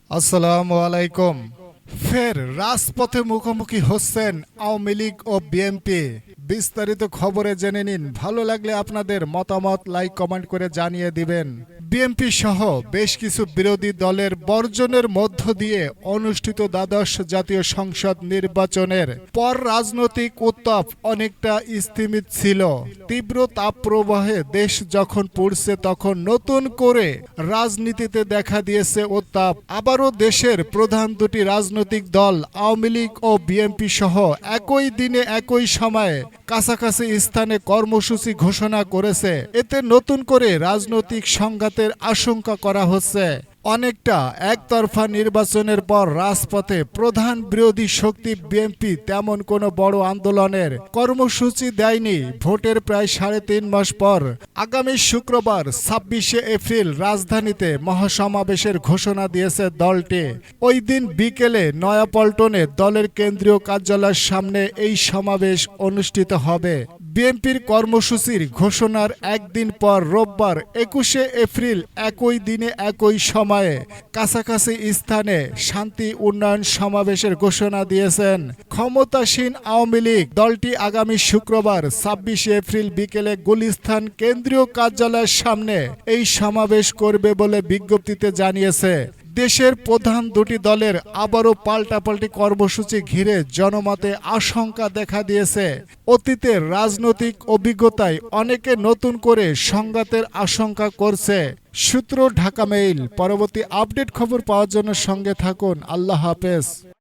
আসসালামু আলাইকুম। ফের রাজপথে মুখোমুখি হচ্ছেন আওয়ামী লীগ ও বিএনপি। বিস্তারিত খবরে জেনে নিন। ভালো লাগলে আপনাদের মতামত লাইক কমেন্ট করে জানিয়ে দিবেন। বিএনপি সহ বেশ কিছু বিরোধী দলের বর্জনের মধ্য দিয়ে অনুষ্ঠিত দ্বাদশ জাতীয় সংসদ নির্বাচনের পর রাজনৈতিক উত্তাপ অনেকটা স্থিমিত ছিল। তীব্র তাপপ্রবাহে দেশ যখন পড়ছে তখন নতুন করে রাজনীতিতে দেখা দিয়েছে উত্তাপ। আবারও দেশের প্রধান দুটি রাজনৈতিক দল আওয়ামী লীগ ও বিএনপি সহ একই দিনে একই সময়ে কাছাকাছি স্থানে কর্মসূচি ঘোষণা করেছে। এতে নতুন করে রাজনৈতিক সংঘাতের আশঙ্কা করা হচ্ছে। অনেকটা একতরফা নির্বাচনের পর রাজপথে প্রধান বিরোধী শক্তি বিএনপি তেমন কোনো বড় আন্দোলনের কর্মসূচি দেয়নি। ভোটের প্রায় ৩.৫ মাস পর আগামী শুক্রবার ২৬শে এপ্রিল রাজধানীতে মহাসমাবেশের ঘোষণা দিয়েছে দলটি। ওই দিন বিকেলে নয়াপল্টনে দলের কেন্দ্রীয় কার্যালয়ের সামনে এই সমাবেশ অনুষ্ঠিত হবে। বিএনপির কর্মসূচির ঘোষণার একদিন পর রোববার ২১শে এপ্রিল একই দিনে একই সময়ে কাছাকাছি স্থানে শান্তি উন্নয়ন সমাবেশের ঘোষণা দিয়েছেন ক্ষমতাসীন আওয়ামী লীগ। দলটি আগামী শুক্রবার ২৬শে এপ্রিল বিকেলে গুলিস্তান কেন্দ্রীয় কার্যালয়ের সামনে এই সমাবেশ করবে বলে বিজ্ঞপ্তিতে জানিয়েছে। দেশের প্রধান দুটি দলের আবারও পাল্টাপাল্টি কর্মসূচি ঘিরে জনমতে আশঙ্কা দেখা দিয়েছে। অতীতের রাজনৈতিক অভিজ্ঞতায় অনেকে নতুন করে সংঘাতের আশঙ্কা করছে। সূত্র ঢাকা মেইল। পরবর্তী আপডেট খবর পাওয়ার জন্য সঙ্গে থাকুন। আল্লাহ হাফেজ।